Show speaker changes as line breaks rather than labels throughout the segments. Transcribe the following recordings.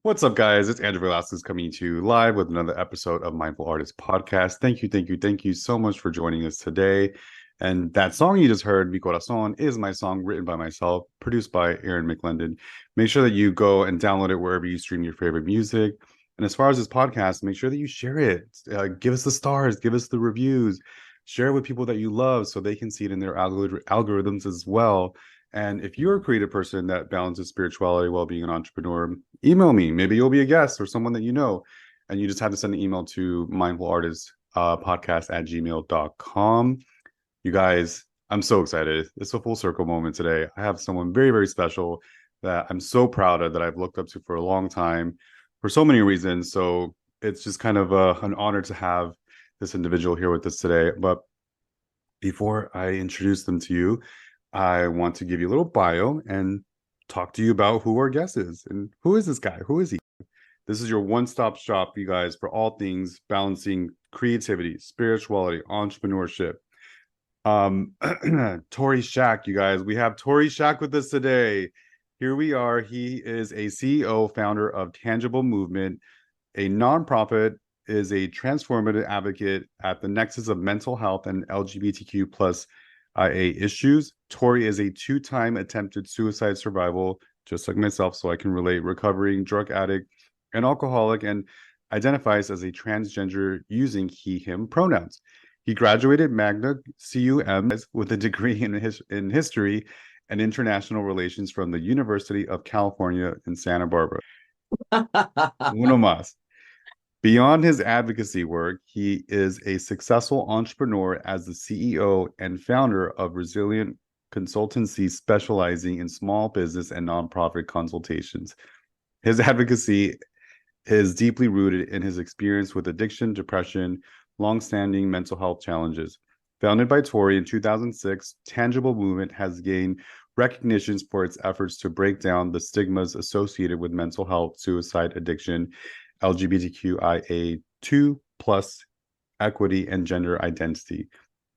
What's up, guys? It's Andrew Velasquez coming to you live with another episode of Mindful Artist Podcast. Thank you so much for joining us today. And that song you just heard, Mi Corazón, is my song written by myself, produced by Aaron McLendon. Make sure that you go and download it wherever you stream your favorite music. And as far as this podcast, make sure that you share it. Give us the stars, give us the reviews, share it with people that you love so they can see it in their algorithms as well. And if you're a creative person that balances spirituality while being an entrepreneur, email me. Maybe you'll be a guest or someone that you know. And you just have to send an email to mindfulartistpodcast@gmail.com. You guys, I'm so excited. It's a full circle moment today. I have someone very, very special that I'm so proud of, that I've looked up to for a long time for so many reasons. So it's just kind of an honor to have this individual here with us today. But before I introduce them to you, I want to give you a little bio and talk to you about who our guest is. And who is this guy? Who is he? This is your one-stop shop, you guys, for all things balancing creativity, spirituality, entrepreneurship. Torri Shack, you guys. We have Torri Shack with us today. Here we are. He is a CEO, founder of Tangible Movement, a nonprofit, is a transformative advocate at the nexus of mental health and LGBTQ+IA issues. Torri is a two-time attempted suicide survival, just like myself, so I can relate, recovering drug addict and alcoholic, and identifies as a transgender using he, him pronouns. He graduated magna cum with a degree in history and international relations from the University of California in Santa Barbara. Uno más. Beyond his advocacy work, he is a successful entrepreneur as the CEO and founder of Resilient Consultancy, specializing in small business and nonprofit consultations. His advocacy is deeply rooted in his experience with addiction, depression, longstanding mental health challenges. Founded by Torri in 2006, Tangible Movement has gained recognitions for its efforts to break down the stigmas associated with mental health, suicide, addiction, LGBTQIA+2+, equity, and gender identity.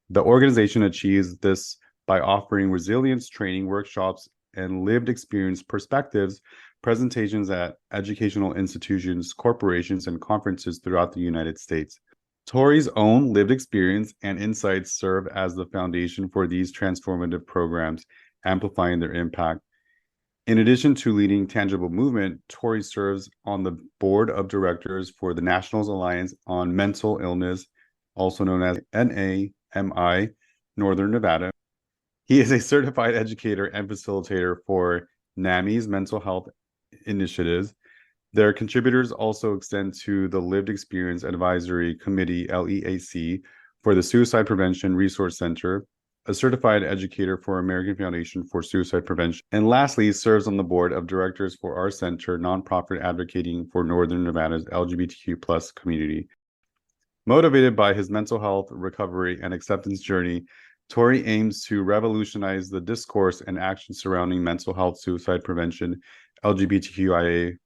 The organization achieves this by offering resilience training workshops and lived experience perspectives, presentations at educational institutions, corporations, and conferences throughout the United States. Torri's own lived experience and insights serve as the foundation for these transformative programs, amplifying their impact. In addition to leading Tangible Movement, Torri serves on the board of directors for the National Alliance on Mental Illness, also known as NAMI, Northern Nevada. He is a certified educator and facilitator for NAMI's mental health initiatives. Their contributors also extend to the Lived Experience Advisory Committee, LEAC, for the Suicide Prevention Resource Center, a certified educator for American Foundation for Suicide Prevention, and lastly, serves on the board of directors for our center, nonprofit advocating for Northern Nevada's LGBTQ+ community. Motivated by his mental health recovery and acceptance journey, Torri aims to revolutionize the discourse and action surrounding mental health, suicide prevention, LGBTQIA2+,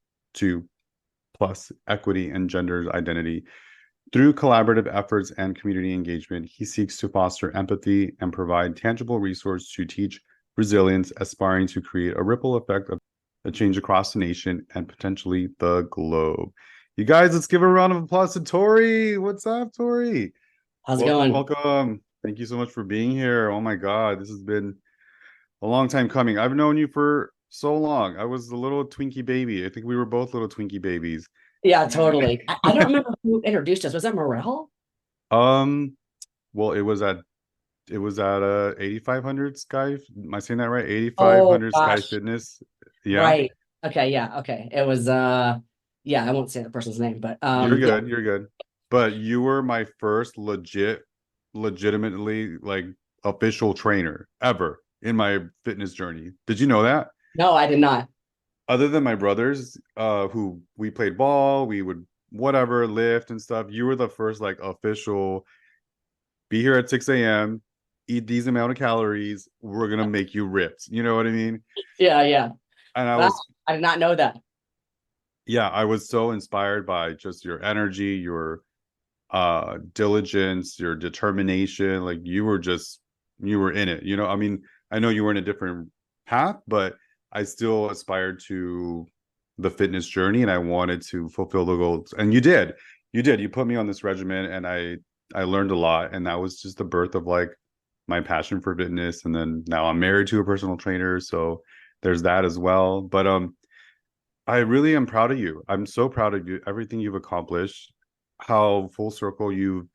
equity, and gender identity. Through collaborative efforts and community engagement, he seeks to foster empathy and provide tangible resources to teach resilience, aspiring to create a ripple effect of a change across the nation and potentially the globe. You guys, let's give a round of applause to Torri. What's up, Torri?
How's it going?
Welcome. Thank you so much for being here. Oh my God, this has been a long time coming. I've known you for so long. I was a little Twinkie baby. I think we were both little Twinkie babies.
Yeah, totally. I don't remember who introduced us. Was that Morel?
Well, it was at 8500 Sky. Am I saying that right?
Oh
8500 Sky
gosh.
Fitness. Yeah.
Right. Okay, yeah, okay. It was yeah, I won't say the person's name, but
You're
yeah.
good. You're good. But you were my first legitimately like official trainer ever in my fitness journey. Did you know that?
No, I did not.
Other than my brothers, who we played ball, we would whatever lift and stuff. You were the first like official. Be here at 6 a.m. Eat these amount of calories. We're gonna make you ripped. You know what I mean?
Yeah, yeah.
And I
Wow,
was,
I did not know that.
yeah, I was so inspired by just your energy, your diligence, your determination. Like you were in it. I mean, I know you were in a different path, but I still aspired to the fitness journey, and I wanted to fulfill the goals. And you put me on this regimen, and I learned a lot, and that was just the birth of like my passion for fitness. And then now I'm married to a personal trainer, so there's that as well. But I really am proud of you. I'm so proud of you, everything you've accomplished, how full circle you've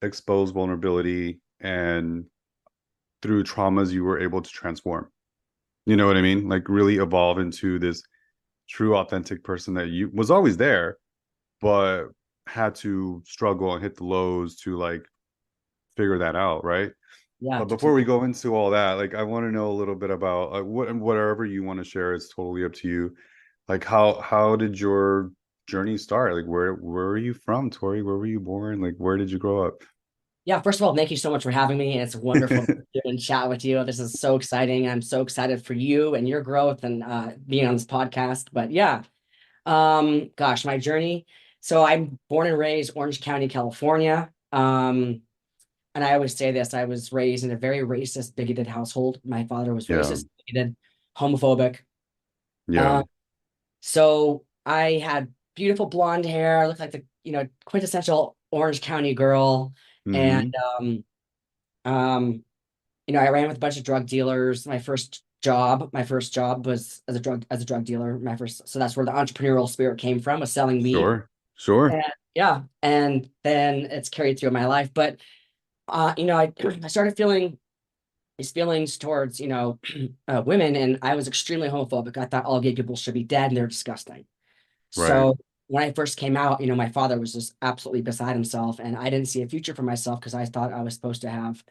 exposed vulnerability, and through traumas you were able to transform. You know what I mean? Like really evolve into this true authentic person that you was always there, but had to struggle and hit the lows to like figure that out, right?
Yeah,
But before we go into all that, like I want to know a little bit about whatever you want to share is totally up to you. Like how did your journey start? Like where are you from, Tori? Where were you born? Like where did you grow up?
yeah. First of all, thank you so much for having me. It's wonderful to do and chat with you. This is so exciting. I'm so excited for you and your growth and being on this podcast. But yeah, gosh, my journey. So I'm born and raised Orange County, California. And I always say this, I was raised in a very racist, bigoted household. My father was
Yeah,
racist, bigoted, homophobic.
yeah.
Um, so I had beautiful blonde hair, looked like the, quintessential Orange County girl. And
Mm-hmm.
um, I ran with a bunch of drug dealers. My first job was as a drug dealer. So that's where the entrepreneurial spirit came from, was selling weed.
Sure, sure.
And yeah, and then it's carried through my life. But I started feeling these feelings towards, women, and I was extremely homophobic. I thought all gay people should be dead and they're disgusting.
Right.
So when I first came out, my father was just absolutely beside himself, and I didn't see a future for myself because I thought I was supposed to have,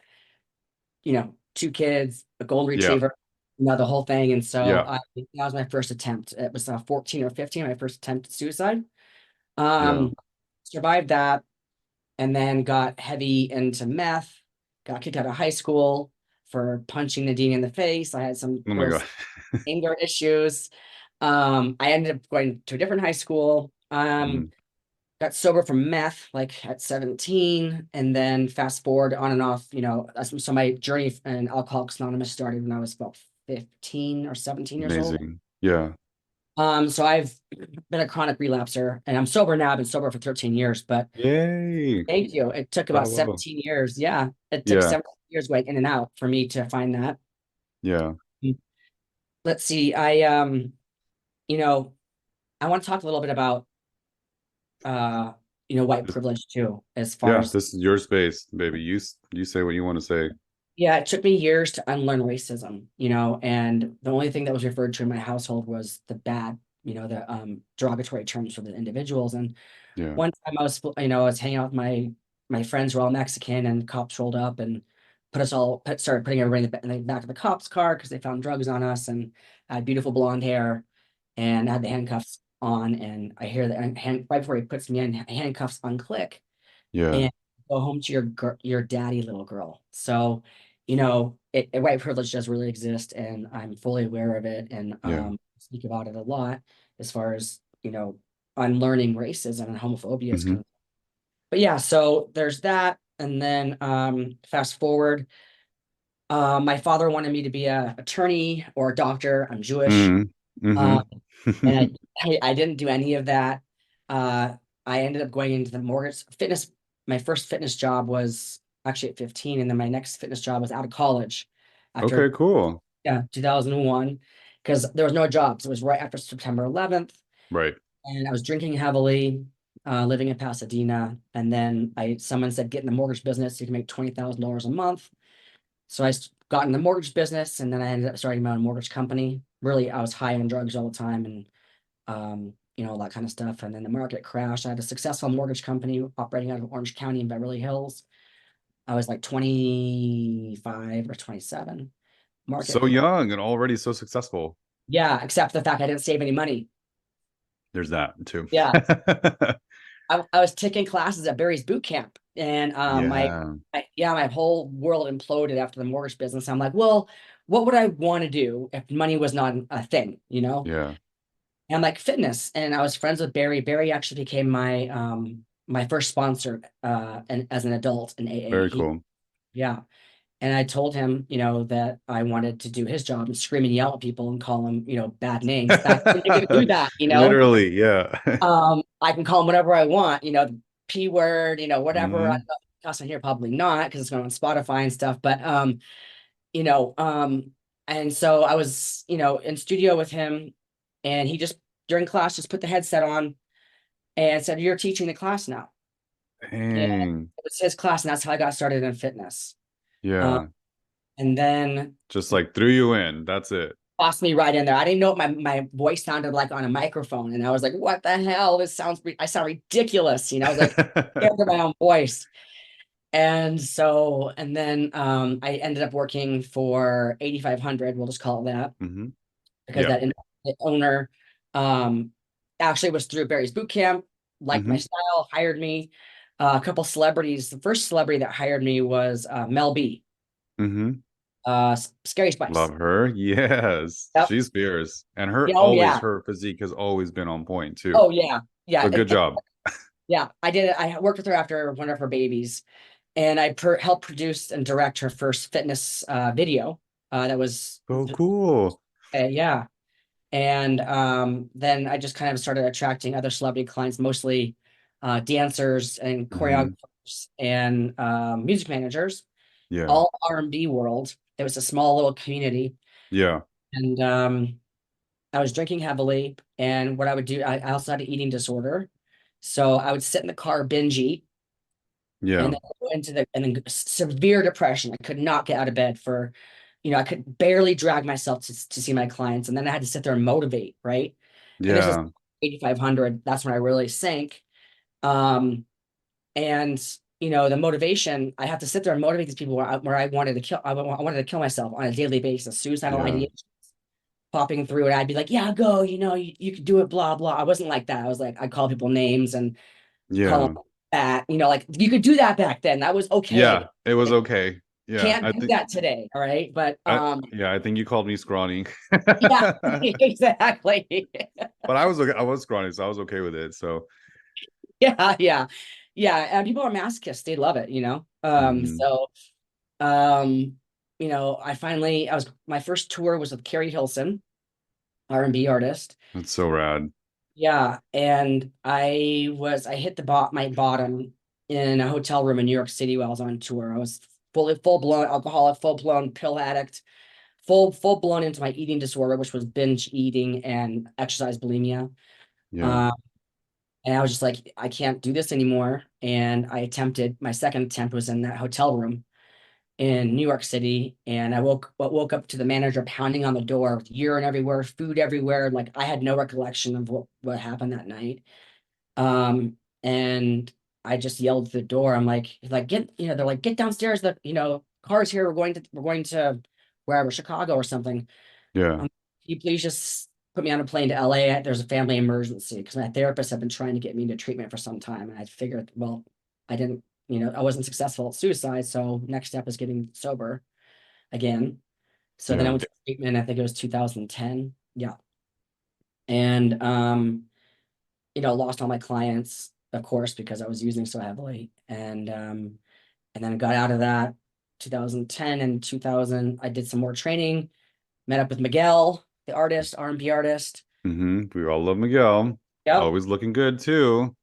two kids, a golden
Yeah,
retriever, the whole thing. And so
yeah,
that was my first attempt. It was 14 or 15, my first attempt at suicide.
yeah.
Um, Survived that, and then got heavy into meth, got kicked out of high school for punching Nadine in the face. I had some
Oh my
real
God.
anger issues. I ended up going to a different high school.
Mm,
Got sober from meth like at 17, and then fast forward on and off, so my journey in Alcoholics Anonymous started when I was about 15 or 17 years old.
amazing. Yeah.
So I've been a chronic relapser, and I'm sober now. I've been sober for 13 years, but
Yay.
thank you. It took about
Bravo.
17 years. Yeah, it took
Yeah,
17 years going in and out for me to find that.
yeah.
Let's see. You know, I want to talk a little bit about white
This-
privilege too, as far
Yeah,
as,
this is your space, baby. You say what you want to say.
yeah, it took me years to unlearn racism, and the only thing that was referred to in my household was the bad, the derogatory terms for the individuals. And
Yeah,
one time I was hanging out with my friends who were all Mexican, and cops rolled up and started putting everybody in the back of the cops' car because they found drugs on us. And I had beautiful blonde hair, and I had the handcuffs on, and I hear the right before he puts me in, handcuffs unclick,
yeah.
and go home to your daddy, little girl. So, white privilege does really exist, and I'm fully aware of it, and
Yeah.
speak about it a lot as far as, unlearning racism and homophobia is
Hmm.
concerned. But yeah, so there's that, and then fast forward. My father wanted me to be a attorney or a doctor. I'm Jewish.
Hmm.
Um,
Hmm.
and I didn't do any of that. Uh, I ended up going into the mortgage fitness. My first fitness job was actually at 15, and then my next fitness job was out of college
Okay,
after,
cool.
yeah, 2001, because there was no jobs. It was right after September 11th,
Right.
and I was drinking heavily, living in Pasadena. And then someone said, get in the mortgage business. You can make $20,000 a month. So got in the mortgage business, and then I ended up starting my own mortgage company. Really, I was high on drugs all the time, and all that kind of stuff. And then the market crashed. I had a successful mortgage company operating out of Orange County in Beverly Hills. I was like 25 or 27. Market
So
crashed.
young and already so successful.
Yeah, except for the fact I didn't save any money.
There's that too.
Yeah. I was taking classes at Barry's boot camp, and
Yeah.
my whole world imploded after the mortgage business. I'm like, well, what would I want to do if money was not a thing,
Yeah.
And I'm like, fitness. And I was friends with Barry. Barry actually became my first sponsor and as an adult in AA.
Very cool.
Yeah. And I told him, that I wanted to do his job and scream and yell at people and call them, bad names. Back when you could do that.
Literally, yeah.
I can call them whatever I want, the P word, whatever. I
Hmm.
don't know if it's cuss on here, probably not, because it's going on Spotify and stuff. But you know, and so I was, in studio with him, and he just during class just put the headset on and said, "You're teaching the class now." And
Dang.
it was his class, and that's how I got started in fitness. Um,
Yeah.
and then
Just like threw you in. That's it.
tossed me right in there. I didn't know what my voice sounded like on a microphone, and I was like, "What the hell? I sound ridiculous." I was like, scared of my own voice. And so, and then I ended up working for 8,500. We'll just call it that,
Hmm.
because
Yeah.
the owner um actually was through Barry's boot camp, liked my
Hmm.
style, hired me. A couple celebrities. The first celebrity that hired me was Mel B,
Hmm.
Scary Spice.
Love her. Yes.
Yep.
She's fierce. And
Yeah, oh yeah.
her physique has always been on point too.
Oh yeah. Yeah.
So good job.
Yeah. I did it. I worked with her after one of her babies, and I helped produce and direct her first fitness video. That was
So cool.
yeah. And then I just kind of started attracting other celebrity clients, mostly dancers and
Hmm.
choreographers and music managers,
Yeah.
all R&B world. It was a small little community.
Yeah.
And I was drinking heavily. And what I would do, I also had an eating disorder. So I would sit in the car, binge eat, and
Yeah.
then go into and then severe depression. I could not get out of bed for, I could barely drag myself to see my clients. And then I had to sit there and motivate, right? And this is
Yeah.
8,500. That's when I really sank. Um, and the motivation, I have to sit there and motivate these people where I wanted to kill, I wanted to kill myself on a daily basis, suicidal
Yeah.
ideation popping through, and I'd be like, yeah, go, you could do it, blah, blah. I wasn't like that. I was like, I call people names and call
Yeah.
them that, like you could do that back then. That was okay.
Yeah. It was okay. Yeah.
Can't do that today. All right. But
I think you called me scrawny.
yeah,
But
exactly.
I was okay. I was scrawny, so I was okay with it. So
Yeah, yeah. Yeah. And people are masochists. They love it,
mhm.
So I was my first tour was with Carrie Hilson, R&B artist.
That's so rad.
Yeah. And I hit my bottom in a hotel room in New York City while I was on tour. I was full blown alcoholic, full blown pill addict, full blown into my eating disorder, which was binge eating and exercise bulimia.
Yeah.
Um, and I was just like, I can't do this anymore. And my second attempt was in that hotel room in New York City. And I woke up to the manager pounding on the door with urine everywhere, food everywhere. Like I had no recollection of what happened that night. And I just yelled at the door. I'm like, they're like, get downstairs. Cars here. We're going to wherever, Chicago or something.
Yeah.
Can you please just put me on a plane to LA? There's a family emergency, because my therapist had been trying to get me into treatment for some time. And I figured, well, I didn't, I wasn't successful at suicide. So next step is getting sober again. So then I
Yeah.
went to treatment. I think it was 2010. Yeah. And, lost all my clients, of course, because I was using so heavily. And then I got out of that 2010 and 2000. I did some more training, met up with Miguel, the artist, R&B artist.
We all love Miguel.
Yep.
Always looking good too.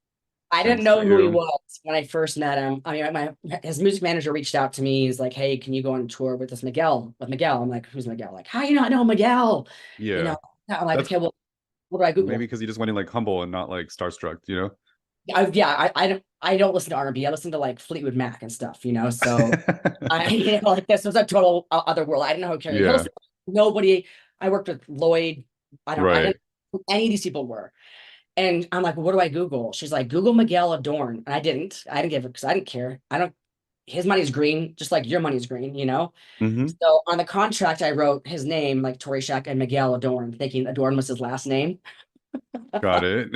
I didn't
Thanks to
know who he
you.
was when I first met him. I mean, his music manager reached out to me. He's like, "Hey, can you go on tour with Miguel?" With Miguel, I'm like, "Who's Miguel?" Like, how you not know Miguel? You
Yeah.
know, I'm like,
That's
"Okay, well, what do I
maybe
Google?"
because he just went in like humble and not like starstruck, you know?
I don't listen to R&B. I listen to like Fleetwood Mac and stuff. So like this was a total other world. I didn't know who Carrie
Yeah.
Hilson. Nobody. I worked with Lloyd. I
Right.
didn't know who any of these people were. And I'm like, well, what do I Google? She's like, Google Miguel Adorn. And I didn't. I didn't give it because I didn't care. I don't. His money's green, just like your money's green.
Hmm.
So on the contract, I wrote his name, like Torri Shack and Miguel Adorn, thinking Adorn was his last name.
Got it.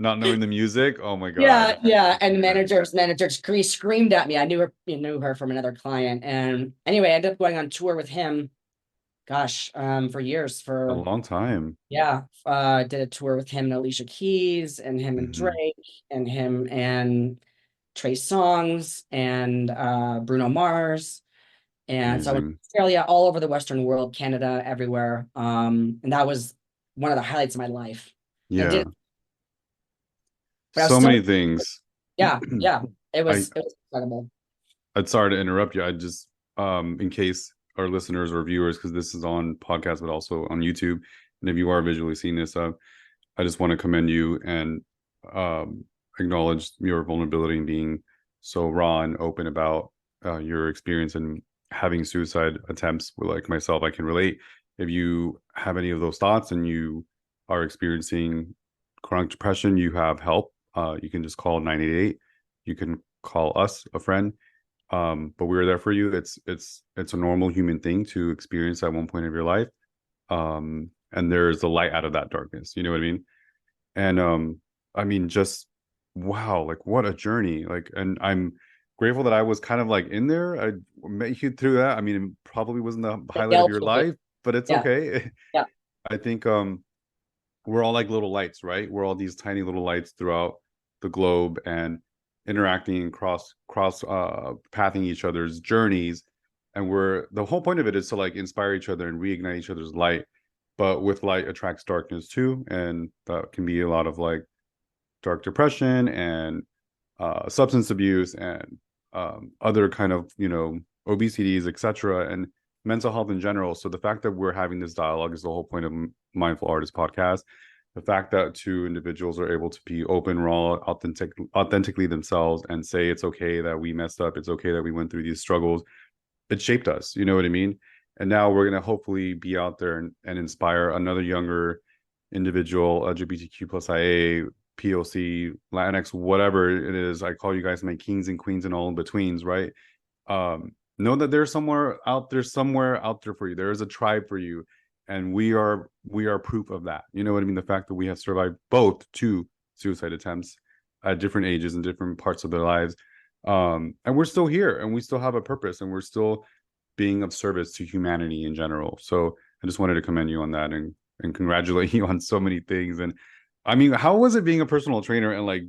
Not knowing the music. Oh my
Yeah,
God.
yeah.
That's
And the
hilarious.
manager screamed at me. I knew her from another client. And anyway, I ended up going on tour with him. Gosh, for years.
A
For
long time.
Yeah, did a tour with him and Alicia Keys, and him and
Hmm.
Drake, and him and Trey Songz and Bruno Mars. And so I went to
Amazing.
Australia, all over the Western world, Canada, everywhere. And that was one of the highlights of my life. And I did,
Yeah.
but I was
So
still,
many things.
yeah, yeah.
I
It was incredible.
I'm sorry to interrupt you. I just in case our listeners or viewers, because this is on podcast but also on YouTube, and if you are visually seeing this, I just want to commend you and um acknowledge your vulnerability and being so raw and open about your experience and having suicide attempts. With like myself, I can relate. If you have any of those thoughts and you are experiencing chronic depression, you have help. You can just call 988. You can call us, a friend, but we were there for you. It's a normal human thing to experience at one point of your life, and there's a light out of that darkness, you know what I mean? And I mean, just wow, like what a journey. Like, and I'm grateful that I was kind of like in there. I met you through that. I mean, it probably wasn't the highlight of your
LGBTQ.
life, but it's
Yeah,
okay.
yeah.
I think we're all like little lights, right? We're all these tiny little lights throughout the globe and interacting and cross pathing each other's journeys. And we're the whole point of it is to like inspire each other and reignite each other's light. But with light attracts darkness too, and that can be a lot of like dark depression and substance abuse and other kind of obesities, etc., and mental health in general. So the fact that we're having this dialogue is the whole point of Mindful Artist podcast. The fact that two individuals are able to be open, raw, authentically themselves and say it's okay that we messed up, it's okay that we went through these struggles. It shaped us, you know what I mean? And now we're gonna hopefully be out there and inspire another younger individual, LGBTQ plus IA, POC, Latinx, whatever it is. I call you guys my kings and queens and all in betweens, right? Know that there's somewhere out there for you. There is a tribe for you, and we are proof of that. You know what I mean? The fact that we have survived both two suicide attempts at different ages and different parts of their lives, and we're still here, and we still have a purpose, and we're still being of service to humanity in general. So I just wanted to commend you on that and congratulate you on so many things. And I mean, how was it being a personal trainer and like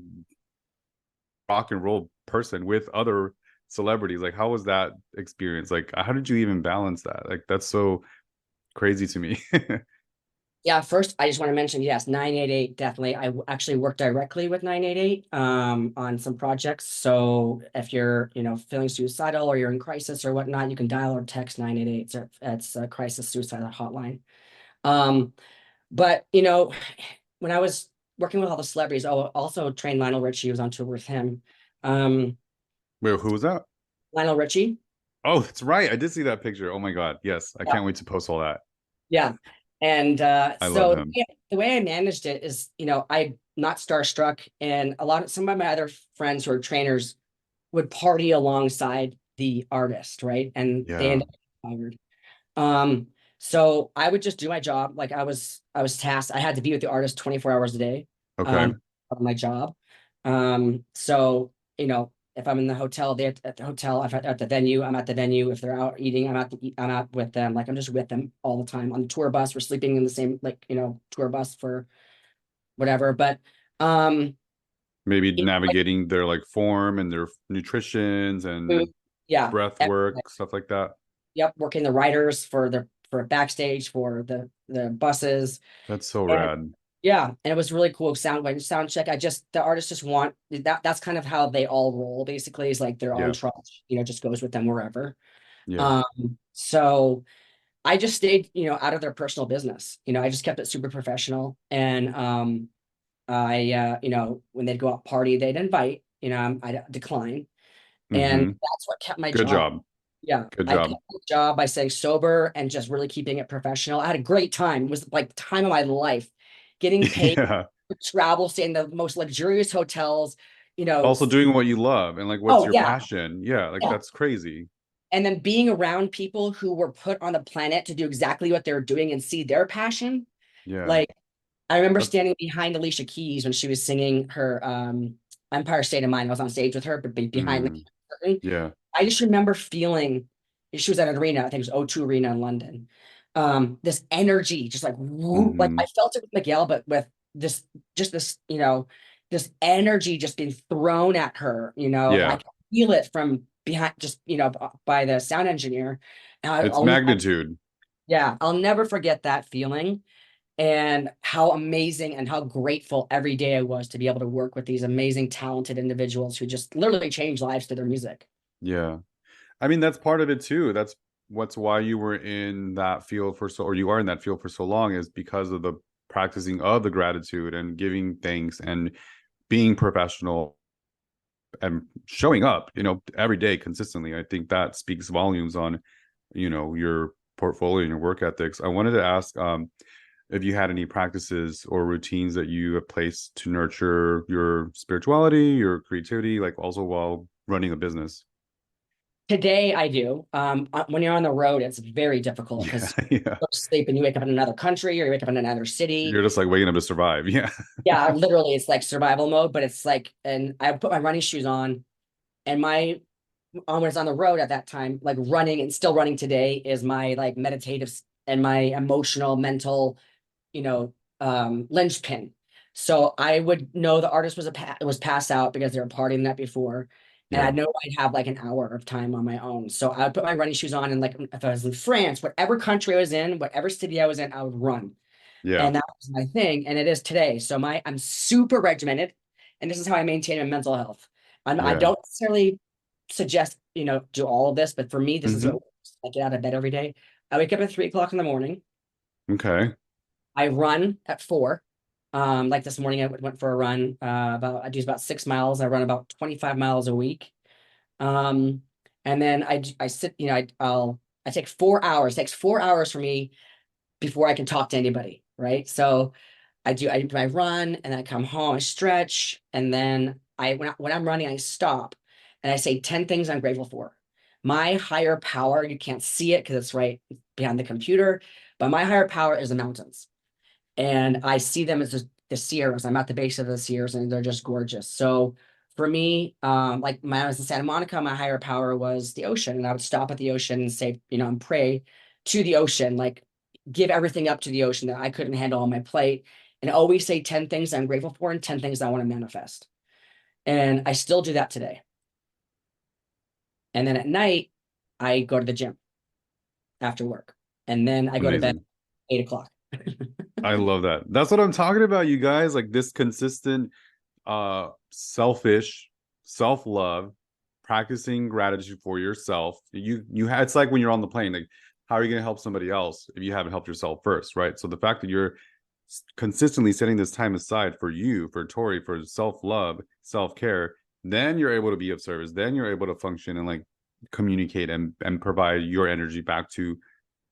rock and roll person with other celebrities? Like, how was that experience? Like, how did you even balance that? Like, that's so crazy to me.
Yeah, first I just want to mention, yes, 988 definitely. Actually work directly with 988 on some projects. So if you're, feeling suicidal or you're in crisis or whatnot, you can dial or text 988. It's a crisis suicide hotline. But when I was working with all the celebrities, I also trained Lionel Richie, was on tour with him. Um,
Wait, who was that?
Lionel Richie.
Oh, that's right. I did see that picture. Oh my God. Yes. I
Yeah.
can't wait to post all that.
Yeah. And
I love
so
him.
the way I managed it is, I'm not starstruck, and some of my other friends who are trainers would party alongside the artist, right? And they
Yeah.
ended up fired. So I would just do my job. Like I was tasked. I had to be with the artist 24 hours a day,
Okay.
of my job. So if I'm in the hotel, they're at the hotel. If I'm at the venue, I'm at the venue. If they're out eating, I'm out with them. Like I'm just with them all the time on the tour bus. We're sleeping in the same tour bus for whatever. But um,
Maybe
like
navigating their like form and their nutritions
food,
and
yeah,
breath
everything.
work, stuff like that.
Yep, working the writers for backstage for the buses.
That's so
And
rad.
yeah, and it was really cool sound check. The artists just want that's kind of how they all roll, basically, is like their
Yeah.
entourage, just goes with them wherever.
Yeah.
So I just stayed, out of their personal business. I just kept it super professional. And I when they'd go out party, they'd invite, I'd decline. And
Mm-hmm.
that's what kept my
Good
job.
job.
Yeah,
Good
I kept
job.
my job by staying sober and just really keeping it professional. I had a great time. It was like the time of my life, getting paid
Yeah.
to travel, stay in the most luxurious hotels,
Also doing what you love and like what's
oh
your
yeah,
passion. Yeah, like
yeah.
that's crazy.
And then being around people who were put on the planet to do exactly what they're doing and see their passion.
Yeah.
Like I remember
That's
standing behind Alicia Keys when she was singing her Empire State of Mind. I was on stage with her, but behind the
mm,
curtain.
yeah.
I just remember feeling she was at an arena, I think it was O2 Arena in London. This energy, just like whoop, like
Mm-hmm.
I felt it with Miguel, but with this just this, this energy just being thrown at her, and I
Yeah.
can feel it from behind, just, by the sound engineer. And
It's magnitude.
yeah, I'll never forget that feeling and how amazing and how grateful every day I was to be able to work with these amazing, talented individuals who just literally change lives through their music.
Yeah. I mean, that's part of it too. That's what's why you were in that field for so, or you are in that field for so long, is because of the practicing of the gratitude and giving thanks and being professional and showing up, every day consistently. I think that speaks volumes on, your portfolio and your work ethics. I wanted to ask, if you had any practices or routines that you have placed to nurture your spirituality, your creativity, like also while running a business.
Today I do. When you're on the road, it's very difficult
Yeah,
because
yeah.
you go to sleep and you wake up in another country or you wake up in another city.
You're just like waking up to survive. Yeah.
Yeah, literally, it's like survival mode, but it's like, and I put my running shoes on, and when it's on the road at that time, like running and still running today is my like meditative and my emotional, mental, linchpin. So I would know the artist was passed out because they were partying the night before. And I
Yeah.
know I'd have like an hour of time on my own. So I would put my running shoes on, and like if I was in France, whatever country I was in, whatever city I was in, I would run.
Yeah.
And that was my thing. And it is today. So I'm super regimented. And this is how I maintain my mental health. I
Yeah.
don't necessarily suggest, do all of this, but for me, this is what
Hmm.
works. I get out of bed every day. I wake up at 3 o'clock in the morning.
Okay.
I run at 4. Like this morning, I went for a run. I do about 6 miles. I run about 25 miles a week. Um, and then I sit, I take 4 hours. It takes 4 hours for me before I can talk to anybody, right? So I run and I come home, I stretch, and then when I'm running, I stop and I say 10 things I'm grateful for. My higher power, you can't see it because it's right behind the computer, but my higher power is the mountains. And I see them as the Sierras. I'm at the base of the Sierras and they're just gorgeous. So for me, like when I was in Santa Monica, my higher power was the ocean. And I would stop at the ocean and say, and pray to the ocean, like give everything up to the ocean that I couldn't handle on my plate. And always say 10 things I'm grateful for and 10 things I want to manifest. And I still do that today. And then at night, I go to the gym after work. And then I go to bed
Amazing.
8 o'clock.
I love that. That's what I'm talking about, you guys. Like this consistent, selfish self-love, practicing gratitude for yourself. It's like when you're on the plane, like how are you going to help somebody else if you haven't helped yourself first, right? So the fact that you're consistently setting this time aside for you, for Torri, for self-love, self-care, then you're able to be of service, then you're able to function and like communicate and provide your energy back to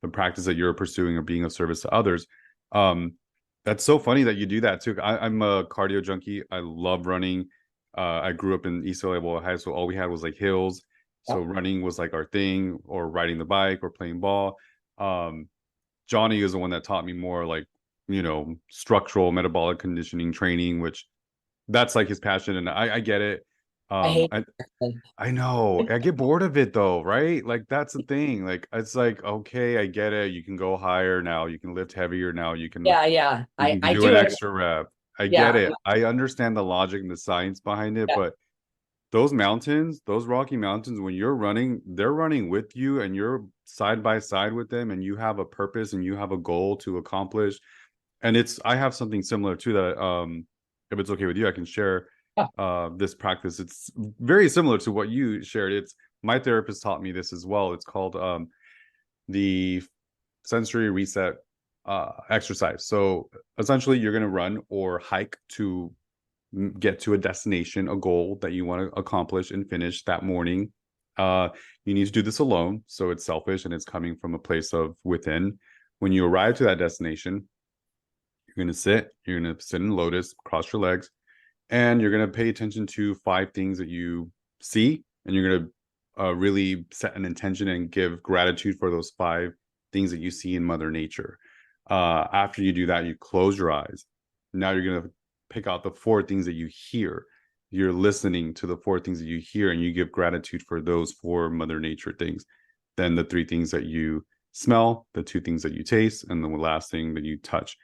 the practice that you're pursuing or being of service to others. um that's so funny that you do that too. I'm a cardio junkie. I love running. I grew up in East LA, High, so all we had was like hills, so
Yep.
running was like our thing, or riding the bike or playing ball. Johnny is the one that taught me more like, structural metabolic conditioning training, which that's like his passion, and I get it.
I
um
hate
I,
it.
I know. I get bored of it though, right? Like that's the thing. Like it's like, okay, I get it. You can go higher now. You can lift heavier now. You can
Yeah, yeah.
you can
I
do
do
an
it.
extra rep. I get
Yeah.
it. I understand the logic and the science behind it,
Yeah.
but those mountains, those Rocky Mountains, when you're running, they're running with you and you're side by side with them and you have a purpose and you have a goal to accomplish. And I have something similar to that. If it's okay with you, I can share
Yeah.
this practice. It's very similar to what you shared. It's My therapist taught me this as well. It's called the sensory reset exercise. So essentially, you're going to run or hike to get to a destination, a goal that you want to accomplish and finish that morning. You need to do this alone, so it's selfish and it's coming from a place of within. When you arrive to that destination, you're going to sit in lotus, cross your legs, and you're going to pay attention to 5 things that you see, and you're going to really set an intention and give gratitude for those 5 things that you see in Mother Nature. After you do that, you close your eyes. Now you're going to pick out the 4 things that you hear. You're listening to the 4 things that you hear, and you give gratitude for those 4 Mother Nature things. Then the 3 things that you smell, the 2 things that you taste, and the last thing that you touch.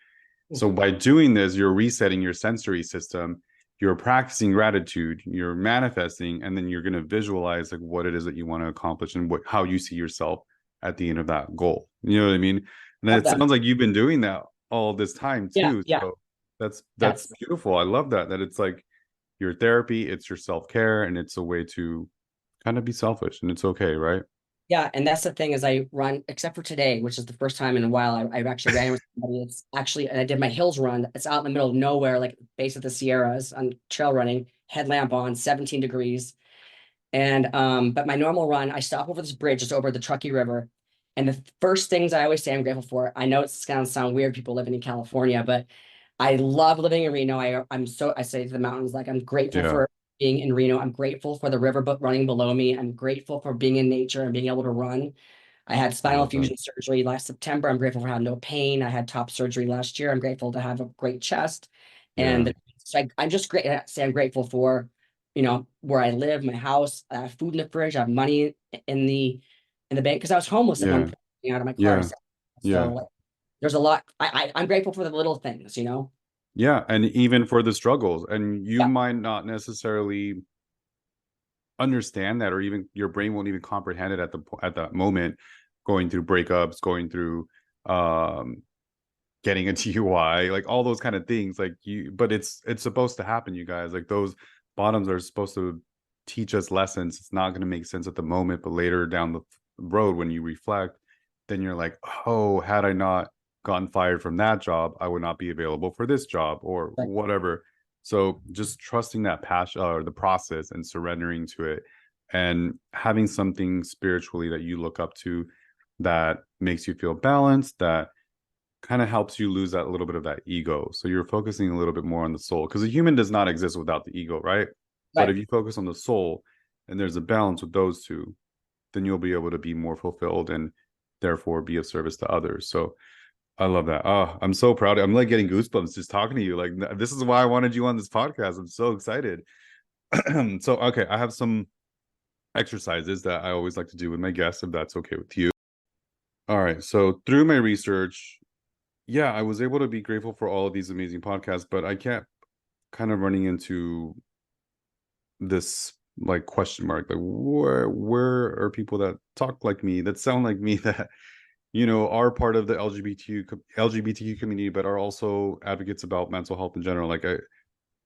So by doing this, you're resetting your sensory system. you're practicing gratitude, you're manifesting, and then you're going to visualize like what it is that you want to accomplish and how you see yourself at the end of that goal. You know what I mean? And
Love
it
that.
sounds like you've been doing that all this time
Yeah,
too.
yeah,
So that's
yes.
beautiful. I love that it's like your therapy, it's your self-care, and it's a way to kind of be selfish, and it's okay, right?
Yeah, and that's the thing is I run, except for today, which is the first time in a while I've actually ran with somebody. It's actually, and I did my hills run. It's out in the middle of nowhere, like base of the Sierras on trail running, headlamp on, 17 degrees. And but my normal run, I stop over this bridge, it's over the Truckee River. And the first things I always say I'm grateful for, I know it's gonna sound weird, people living in California, but I love living in Reno. I say to the mountains, like I'm grateful
Yeah,
for being in Reno. I'm grateful for the river but running below me. I'm grateful for being in nature and being able to run. I had
I
spinal
love that.
fusion surgery last September. I'm grateful for having no pain. I had top surgery last year. I'm grateful to have a great chest.
Yeah,
I'm just great. Say I'm grateful for, where I live, my house. I have food in the fridge. I have money in the bank because I was homeless at one
yeah,
point, out of my car.
yeah,
So
yeah.
like, there's a lot. I'm grateful for the little things.
Yeah, and even for the struggles, and you
Yeah,
might not necessarily understand that, or even your brain won't even comprehend it at that moment, going through breakups, going through um getting a DUI, like all those kind of things. Like but it's supposed to happen, you guys. Like those bottoms are supposed to teach us lessons. It's not going to make sense at the moment, but later down the road when you reflect, then you're like, oh, had I not gotten fired from that job, I would not be available for this job or
right.
whatever. So just trusting that passion or the process and surrendering to it, and having something spiritually that you look up to that makes you feel balanced, that kind of helps you lose that little bit of that ego. So you're focusing a little bit more on the soul, because a human does not exist without the ego, right? But
Right.
if you focus on the soul and there's a balance with those two, then you'll be able to be more fulfilled and therefore be of service to others. So I love that. Oh, I'm so proud. I'm like getting goosebumps just talking to you. Like this is why I wanted you on this podcast. I'm so excited. So okay, I have some exercises that I always like to do with my guests, if that's okay with you. All right. So through my research, yeah, I was able to be grateful for all of these amazing podcasts, but I kept kind of running into this like question mark, like where are people that talk like me, that sound like me, that are part of the LGBTQ community, but are also advocates about mental health in general. Like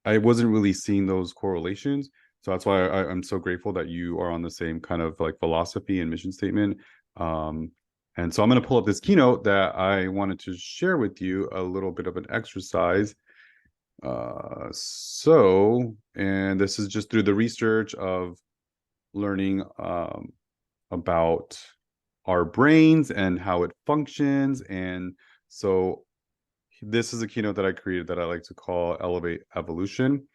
I wasn't really seeing those correlations. So that's why I'm so grateful that you are on the same kind of like philosophy and mission statement. Um, and so I'm going to pull up this keynote that I wanted to share with you, a little bit of an exercise. And this is just through the research of learning about our brains and how it functions. And so this is a keynote that I created that I like to call Elevate Evolution,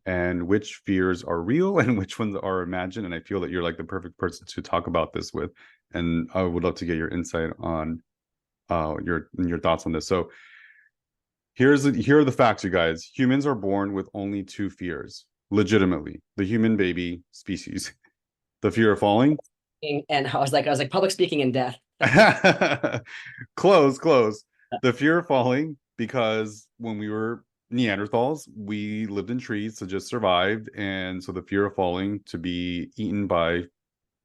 and which fears are real and which ones are imagined. And I feel that you're like the perfect person to talk about this with. And I would love to get your insight on your thoughts on this. So here are the facts, you guys. Humans are born with only two fears, legitimately. The human baby species. The fear of falling.
And I was like public speaking and death.
Close, close. The fear of falling, because when we were Neanderthals, we lived in trees to just survived. And so the fear of falling, to be eaten by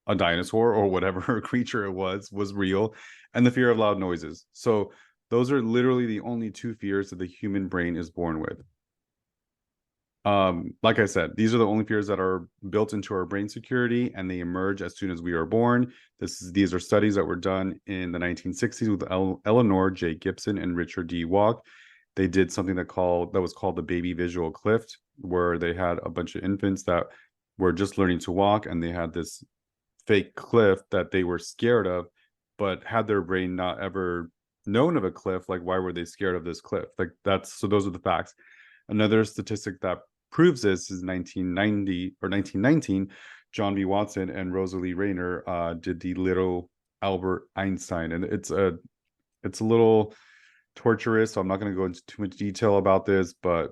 a dinosaur or whatever creature it was real. And the fear of loud noises. So those are literally the only two fears that the human brain is born with. Like I said, these are the only fears that are built into our brain security, and they emerge as soon as we are born. These are studies that were done in the 1960s with Eleanor J. Gibson and Richard D. Walk. They did something that was called the baby visual cliff, where they had a bunch of infants that were just learning to walk, and they had this fake cliff that they were scared of, but had their brain not ever known of a cliff, like why were they scared of this cliff? Like those are the facts. Another statistic that proves this is 1990 or 1919, John B. Watson and Rosalie Rayner did the little Albert Einstein, and it's a little torturous, so I'm not going to go into too much detail about this, but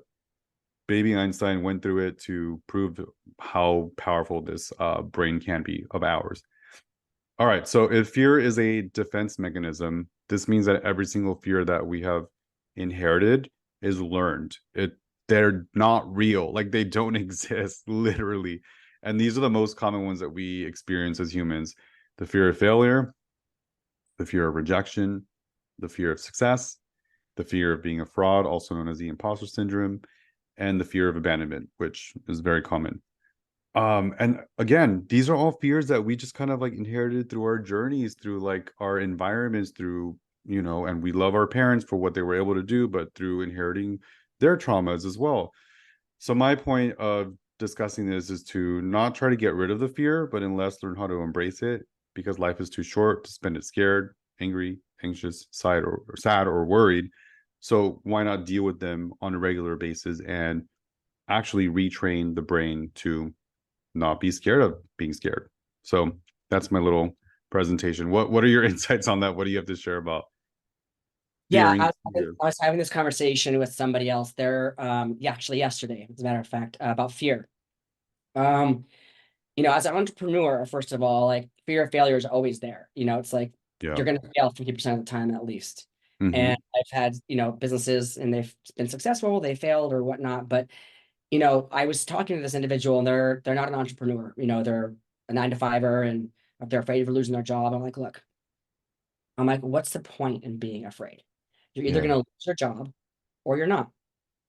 baby Einstein went through it to prove how powerful this brain can be of ours. All right, so if fear is a defense mechanism, this means that every single fear that we have inherited is learned. they're not real. Like they don't exist, literally. And these are the most common ones that we experience as humans: the fear of failure, the fear of rejection, the fear of success, the fear of being a fraud, also known as the imposter syndrome, and the fear of abandonment, which is very common. And again, these are all fears that we just kind of like inherited through our journeys, through like our environments, through, and we love our parents for what they were able to do, but through inheriting their traumas as well. So my point of discussing this is to not try to get rid of the fear, but instead learn how to embrace it, because life is too short to spend it scared, angry, anxious, sad, or worried. So why not deal with them on a regular basis and actually retrain the brain to not be scared of being scared? So that's my little presentation. What are your insights on that? What do you have to share about
Yeah,
fearing fear?
I was having this conversation with somebody else there, yeah, actually yesterday, as a matter of fact, about fear. Um, as an entrepreneur, first of all, like fear of failure is always there. It's like
Yeah.
you're going to fail 50% of the time at least.
Mm-hmm.
And I've had, businesses and they've been successful, they failed or whatnot. But, I was talking to this individual and they're not an entrepreneur, they're a 9 to 5er and they're afraid of losing their job. I'm like, what's the point in being afraid? You're either
Yeah.
going to lose your job or you're not.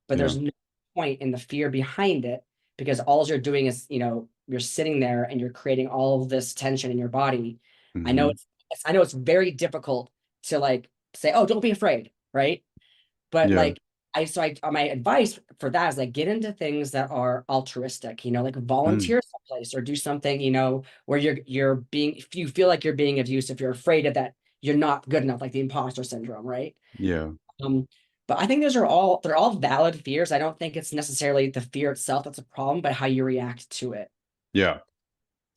But
Yeah.
there's no point in the fear behind it, because all you're doing is, you're sitting there and you're creating all of this tension in your body. I know
Mm-hmm.
I know it's very difficult to like say, oh, don't be afraid, right? But
Yeah.
like my advice for that is like get into things that are altruistic, like
Mm.
volunteer someplace or do something, where you're being, if you feel like you're being of use, if you're afraid of that, you're not good enough, like the imposter syndrome, right?
Yeah.
Um, but I think they're all valid fears. I don't think it's necessarily the fear itself that's a problem, but how you react to it.
Yeah,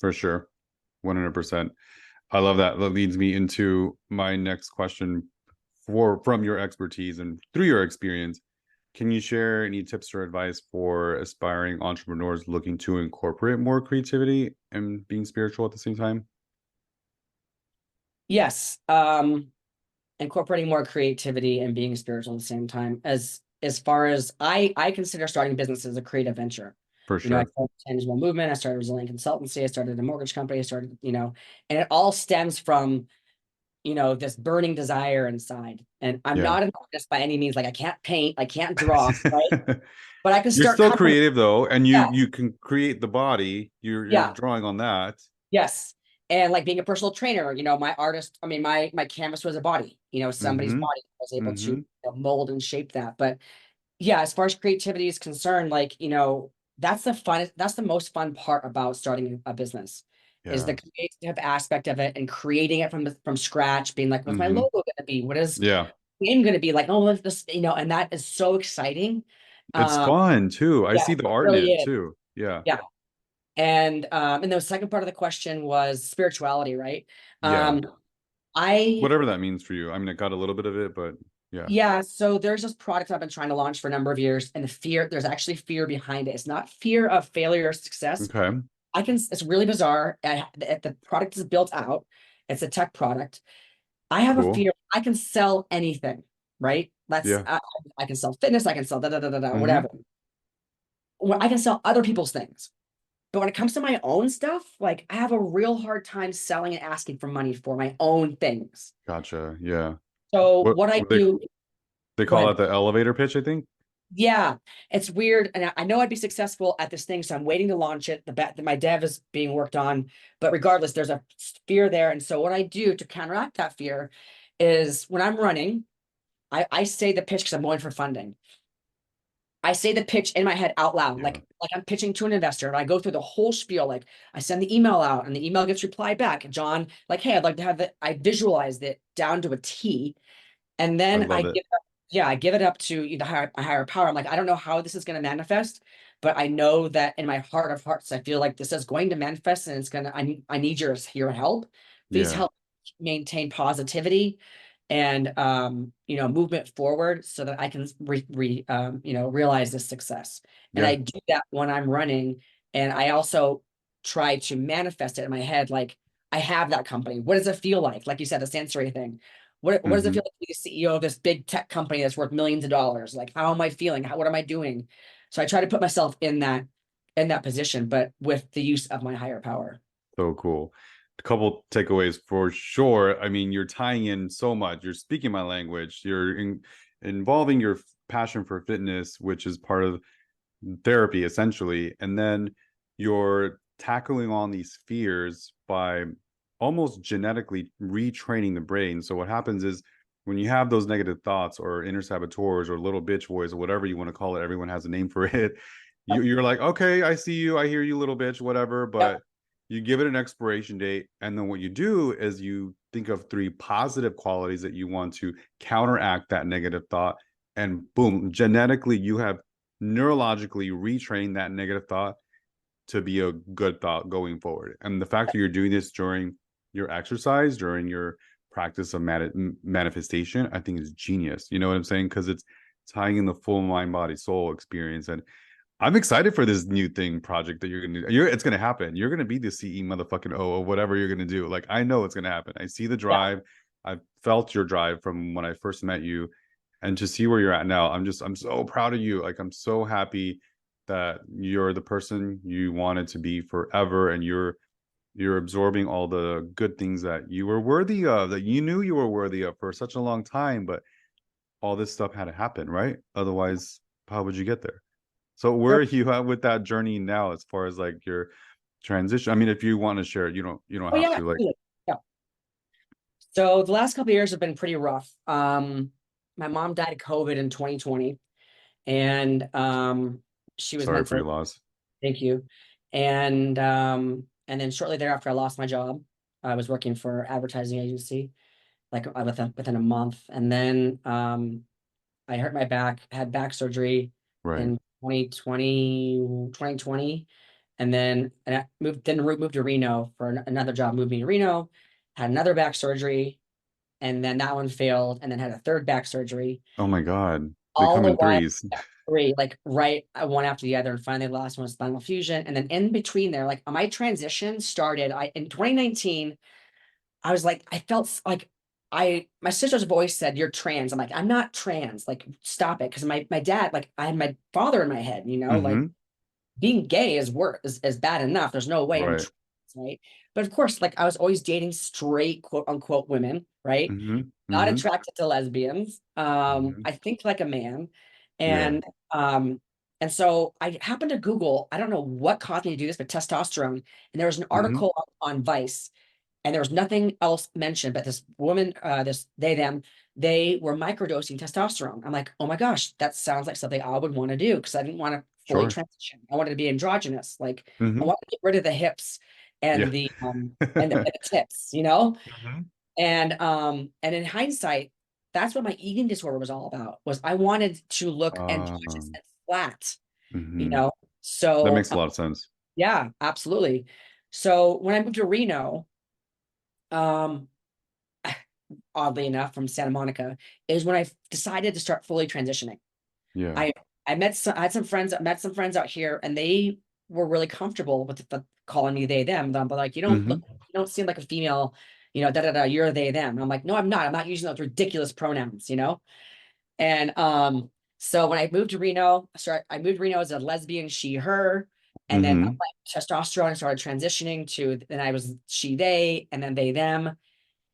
for sure. 100%. I love that. That leads me into my next question. From your expertise and through your experience, can you share any tips or advice for aspiring entrepreneurs looking to incorporate more creativity and being spiritual at the same time?
Yes. Incorporating more creativity and being spiritual at the same time. As far as I consider starting business as a creative venture.
For
I
sure.
started Tangible Movement, I started Resilient Consultancy, I started a mortgage company, I started, and it all stems from, this burning desire inside. And I'm
Yeah.
not an artist by any means. Like I can't paint, I can't draw, right? But I can
You're
start
still
cutting.
creative though, and you
Yeah,
you can create the body. You're
yeah.
drawing on that.
Yes. And like being a personal trainer, my artist, I mean, my canvas was a body, somebody's
Mm-hmm.
body. I was able to
Mm-hmm.
mold and shape that. But yeah, as far as creativity is concerned, like, that's the most fun part about starting a business is the
Yeah.
creative aspect of it and creating it from scratch, being like, what's my
Mm-hmm.
logo going to be? What is
Yeah.
the name going to be? Like, oh, what's this, and that is so exciting.
It's
Um,
fun too. I
yeah,
see the
it
art in
really
it
is.
too. Yeah.
Yeah. And the second part of the question was spirituality, right?
Yeah.
Um, I
Whatever that means for you. I mean, I got a little bit of it, but yeah.
Yeah, so there's this product I've been trying to launch for a number of years, and there's actually fear behind it. It's not fear of failure or success.
Okay.
It's really bizarre. The product is built out. It's a tech product. I have a
Cool.
fear. I can sell anything, right?
Yeah.
I can sell fitness. I can sell da da da da da
Mm-hmm.
whatever. Well, I can sell other people's things. But when it comes to my own stuff, like I have a real hard time selling and asking for money for my own things.
Gotcha. Yeah.
So
What
what I
what
do,
they
go
call
ahead.
that the elevator pitch, I think.
Yeah, it's weird, and I know I'd be successful at this thing, so I'm waiting to launch it. My dev is being worked on, but regardless, there's a fear there, and so what I do to counteract that fear is when I'm running, I say the pitch because I'm going for funding. I say the pitch in my head out loud,
Yeah.
like I'm pitching to an investor, and I go through the whole spiel. Like I send the email out, and the email gets replied back. John, like, hey, I'd like to have it. I visualized it down to a T, and
I
then
love it.
I give it up to the higher power. I'm like, I don't know how this is going to manifest, but I know that in my heart of hearts, I feel like this is going to manifest, and I need your help. Please
Yeah.
help maintain positivity and movement forward so that I can realize this success. And
Yeah.
I do that when I'm running, and I also try to manifest it in my head, like I have that company. What does it feel like? Like you said, the sensory thing. What does it
Hmm.
feel like to be the CEO of this big tech company that's worth millions of dollars? Like, how am I feeling? What am I doing? So I try to put myself in that position, but with the use of my higher power.
So cool. A couple takeaways for sure. I mean, you're tying in so much. You're speaking my language. Involving your passion for fitness, which is part of therapy essentially, and then you're tackling on these fears by almost genetically retraining the brain. So what happens is when you have those negative thoughts or inner saboteurs or little bitch voice or whatever you want to call it, everyone has a name for it.
Yep.
You're like, okay, I see you, I hear you, little bitch, whatever,
Yep.
but you give it an expiration date, and then what you do is you think of three positive qualities that you want to counteract that negative thought, and boom, genetically you have neurologically retrain that negative thought to be a good thought going forward. And the fact that you're doing this during your exercise, during your practice of manifestation, I think is genius. You know what I'm saying? Because it's tying in the full mind, body, soul experience. And I'm excited for this new thing project that you're gonna do. It's gonna happen. You're gonna be the CE motherfucking O or whatever you're gonna do. Like I know it's gonna happen. I see the
Yeah.
drive. I've felt your drive from when I first met you, and to see where you're at now, I'm so proud of you. Like I'm so happy that you're the person you wanted to be forever, and you're absorbing all the good things that you were worthy of, that you knew you were worthy of for such a long time, but all this stuff had to happen, right? Otherwise, how would you get there? So where
Sure.
are you at with that journey now as far as like your transition? I mean, if you want to share it, you don't
Oh
have
yeah.
to like.
Absolutely. Yeah. So the last couple of years have been pretty rough. My mom died of COVID in 2020, and she was
Sorry for
mentally.
your loss.
Thank you. And then shortly thereafter, I lost my job. I was working for advertising agency, like within a month, and then I hurt my back, had back surgery
Right.
in 2020, and I moved to Reno for another job, moved me to Reno, had another back surgery, and then that one failed, and then had a third back surgery.
Oh my God. They
All
come
the
in
while,
threes.
yeah, three, like right one after the other, and finally the last one was spinal fusion. And then in between there, like my transition started, I in 2019, I was like, I felt like my sister's voice said, "You're trans." I'm like, I'm not trans. Like, stop it. Because my dad, like, I had my father in my head, like
Mm-hmm.
being gay is bad enough. There's no way I'm
Right.
trans, right? But of course, like I was always dating straight, quote unquote, women, right?
Mm-hmm.
Not
Mm-hmm.
attracted to lesbians.
Mm-hmm.
I think like a man.
Yeah.
And um, and so I happened to Google, I don't know what caused me to do this, but testosterone. And there was an
Mm-hmm.
article on Vice, and there was nothing else mentioned, but this woman, they were microdosing testosterone. I'm like, oh my gosh, that sounds like something I would want to do, because I didn't want to fully
Sure.
transition. I wanted to be androgynous. Like I
Mm-hmm.
want to get rid of the hips
Yeah.
and the tips.
Mm-hmm.
And in hindsight, that's what my eating disorder was all about. Was I wanted to look androgynous
Um,
and flat, you
mm-hmm.
know.
That
So
makes a lot of sense.
yeah, absolutely. So when I moved to Reno, um, oddly enough, from Santa Monica, is when I decided to start fully transitioning.
Yeah.
I I had some friends, met some friends out here, and they were really comfortable with calling me they them. But like,
Mm-hmm.
you don't seem like a female, da da da. You're they them. And I'm like, no, I'm not. I'm not using those ridiculous pronouns. And so when I moved to Reno, I moved to Reno as a lesbian, she, her, and then
Mm-hmm.
testosterone started transitioning to then I was she, they, and then they them. And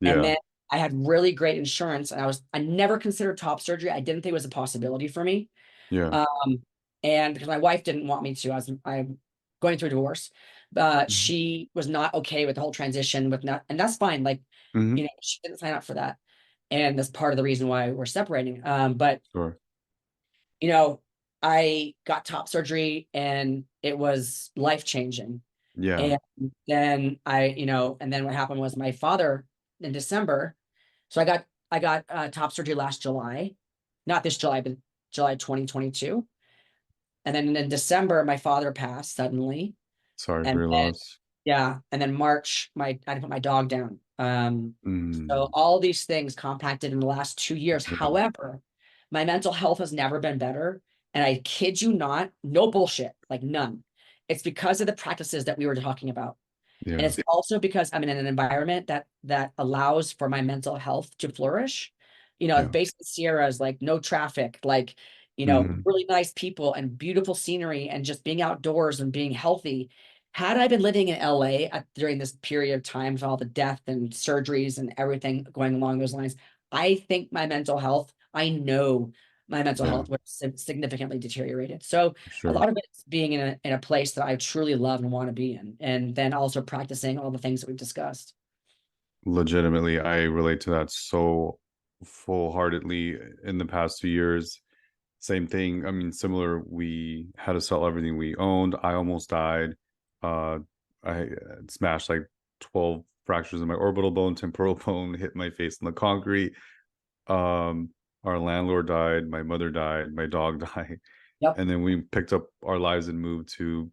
Yeah.
then I had really great insurance, and I never considered top surgery. I didn't think it was a possibility for me.
Yeah.
Um, and because my wife didn't want me to, I'm going through a divorce.
Mm-hmm.
She was not okay with the whole transition with not, and that's fine. Like,
Mm-hmm.
she didn't sign up for that. And that's part of the reason why we're separating. But
Sure.
you know, I got top surgery and it was life changing.
Yeah.
And then and then what happened was my father in December. So I got top surgery last July, not this July, but July 2022. And then in December, my father passed suddenly.
Sorry for
And
your
then,
loss.
yeah, and then March, I had to put my dog down. So
Mm.
all these things compacted in the last 2 years.
Yeah.
However, my mental health has never been better. And I kid you not, no bullshit, like none. It's because of the practices that we were talking about. And
Yeah.
it's also because I'm in an environment that allows for my mental health to flourish.
Yeah.
Based in Sierras, like no traffic, like,
Hmm.
really nice people and beautiful scenery and just being outdoors and being healthy. Had I been living in LA during this period of time with all the death and surgeries and everything going along those lines, I think I know my mental
Yeah,
health would have significantly deteriorated. So
for
a
sure.
lot of it's being in a place that I truly love and want to be in, and then also practicing all the things that we've discussed.
Legitimately, I relate to that so full-heartedly in the past 2 years. Same thing. I mean, similar. We had to sell everything we owned. I almost died. Uh, I smashed like 12 fractures in my orbital bone, temporal bone, hit my face in the concrete. Um, our landlord died, my mother died, my dog died.
Yep.
And then we picked up our lives and moved to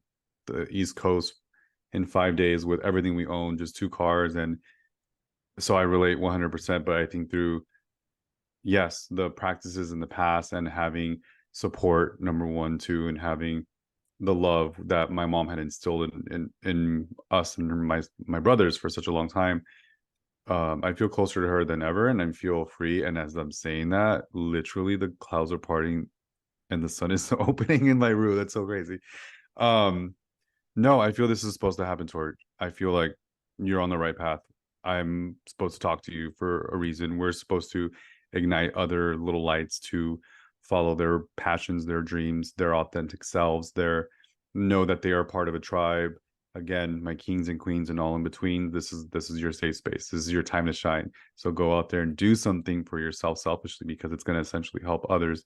the East Coast in 5 days with everything we owned, just two cars. And so I relate 100%, but I think through, yes, the practices in the past and having support, number one, two, and having the love that my mom had instilled in us and my brothers for such a long time. I feel closer to her than ever, and I feel free. And as I'm saying that, literally the clouds are parting and the sun is opening in my room. That's so crazy. Um, no, I feel this is supposed to happen, Tori. I feel like you're on the right path. I'm supposed to talk to you for a reason. We're supposed to ignite other little lights to follow their passions, their dreams, their authentic selves, their know that they are part of a tribe. Again, my kings and queens and all in between. This is your safe space. This is your time to shine. So go out there and do something for yourself selfishly because it's going to essentially help others.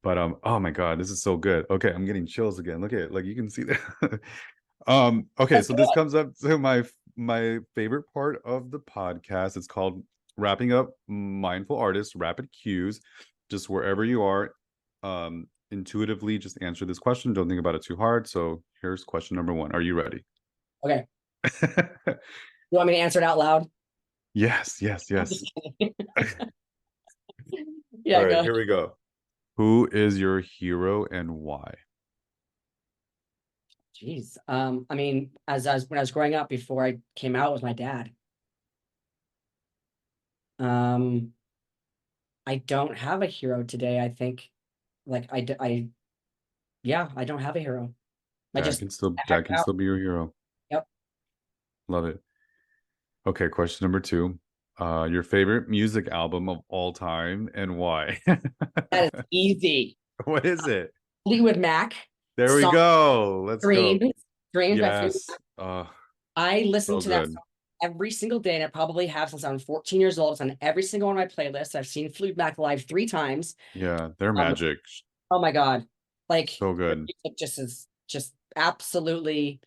But oh my God, this is so good. Okay, I'm getting chills again. Look at it. Like you can see that. Okay,
Let's
so
do
this
it.
comes up to my favorite part of the podcast. It's called wrapping up mindful artists, rapid cues. Just wherever you are, intuitively just answer this question. Don't think about it too hard. So here's question number one. Are you ready?
Okay. You want me to answer it out loud?
Yes, yes,
I'm
yes.
just kidding.
All
Yeah, go
right,
ahead.
here we go. Who is your hero and why?
Jeez. I mean, when I was growing up before I came out with my dad. Um, I don't have a hero today. I think, like yeah, I don't have a hero. I
Dad
just
can still
I
dad can
out.
still be your hero.
Yep.
Love it. Okay, question number two. Your favorite music album of all time and why?
That is easy.
What is it?
Fleetwood Mac
There we
song
go. Let's go.
Dreams. Dreams by Fleetwood
Yes.
Mac. I listen
So
to that
good.
song every single day, and I probably have since I'm 14 years old. It's on every single one of my playlists. I've seen Fleetwood Mac live 3 times.
Yeah, they're
Um,
magic.
oh my God. Like
So
their
good.
music just absolutely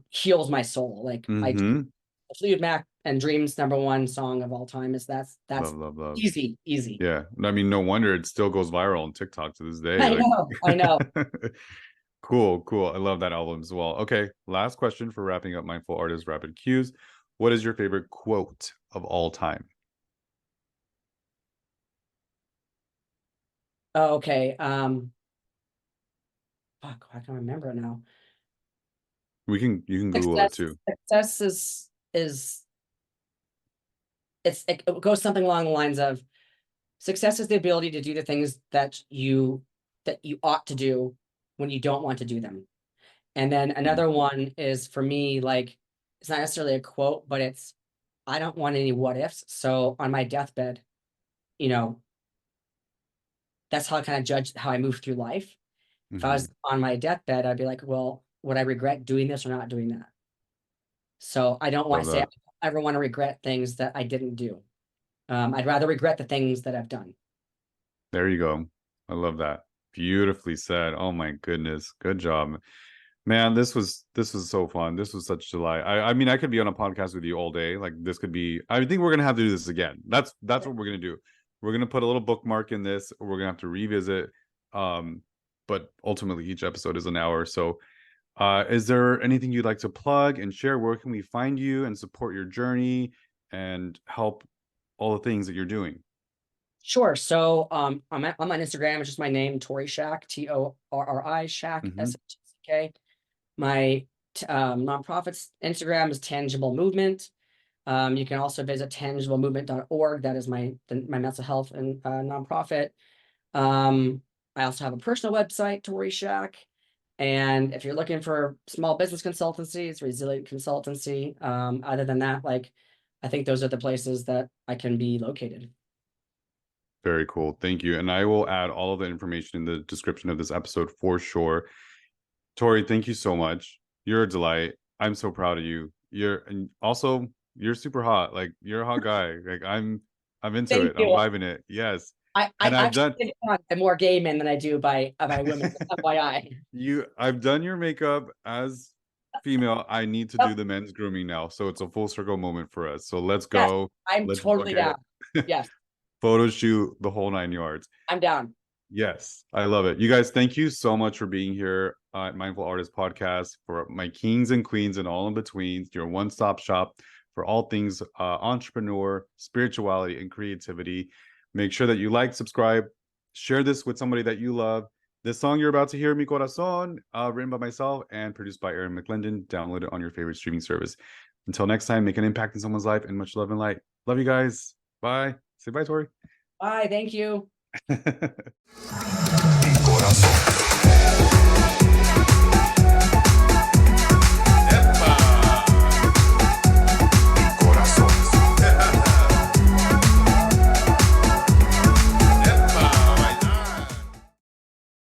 heals my soul. Like
Mm-hmm.
Fleetwood Mac and Dreams number 1 song of all time is that's
Love, love, love.
easy, easy.
Yeah. I mean, no wonder it still goes viral on TikTok to this day.
I know, I know.
Like cool, cool. I love that album as well. Okay, last question for wrapping up Mindful Artist Rapid Cues. What is your favorite quote of all time?
Oh, okay. Fuck, I can remember it now.
You can Google it
Success,
too.
success is it goes something along the lines of success is the ability to do the things that you ought to do when you don't want to do them. And then
Mhm.
another one is for me, like, it's not necessarily a quote, but it's I don't want any what ifs. So on my deathbed, you know, that's how I kind of judge how I move through life. If I
Mhm.
was on my deathbed, I'd be like, well, would I regret doing this or not doing that? So I don't want
Love
to say
that.
I ever want to regret things that I didn't do. I'd rather regret the things that I've done.
There you go. I love that. Beautifully said. Oh my goodness. Good job. Man, this was so fun. This was such delight. I mean, I could be on a podcast with you all day. Like this could be I think we're gonna have to do this again. That's what we're gonna do. We're gonna put a little bookmark in this. We're gonna have to revisit. Um, but ultimately each episode is an hour. So is there anything you'd like to plug and share? Where can we find you and support your journey and help all the things that you're doing?
Sure. So I'm on Instagram. It's just my name, Torri Shack, Torri Shack,
Hmm.
SHK. My nonprofits. Instagram is Tangible Movement. You can also visit tangiblemovement.org. That is my mental health and nonprofit. I also have a personal website, Torri Shack. And if you're looking for small business consultancy, it's Resilient Consultancy. Other than that, like, I think those are the places that I can be located.
Very cool. Thank you. And I will add all of the information in the description of this episode for sure. Torri, thank you so much. You're a delight. I'm so proud of you. And also you're super hot. Like, you're a hot guy. Like, I'm into
Thank
it. I'm
you.
vibing it. Yes.
I
And I've
actually
done
think I'm more gay men than I do by women. FYI.
I've done your makeup as female. I need to do the men's grooming now. So it's a full circle moment for us. So let's
Yes,
go.
I'm
Let's
totally
book it.
down. Yes,
Photo shoot, the whole 9 yards.
I'm down.
Yes, I love it. You guys, thank you so much for being here at Mindful Artist Podcast. For my kings and queens and all in betweens, your one-stop shop for all things entrepreneur, spirituality, and creativity. Make sure that you like, subscribe, share this with somebody that you love. This song you're about to hear, Mi Corazon, written by myself and produced by Aaron McClendon. Download it on your favorite streaming service. Until next time, make an impact in someone's life, and much love and light. Love you guys. Bye. Say bye, Torri.
Bye. Thank you.
Mi corazón.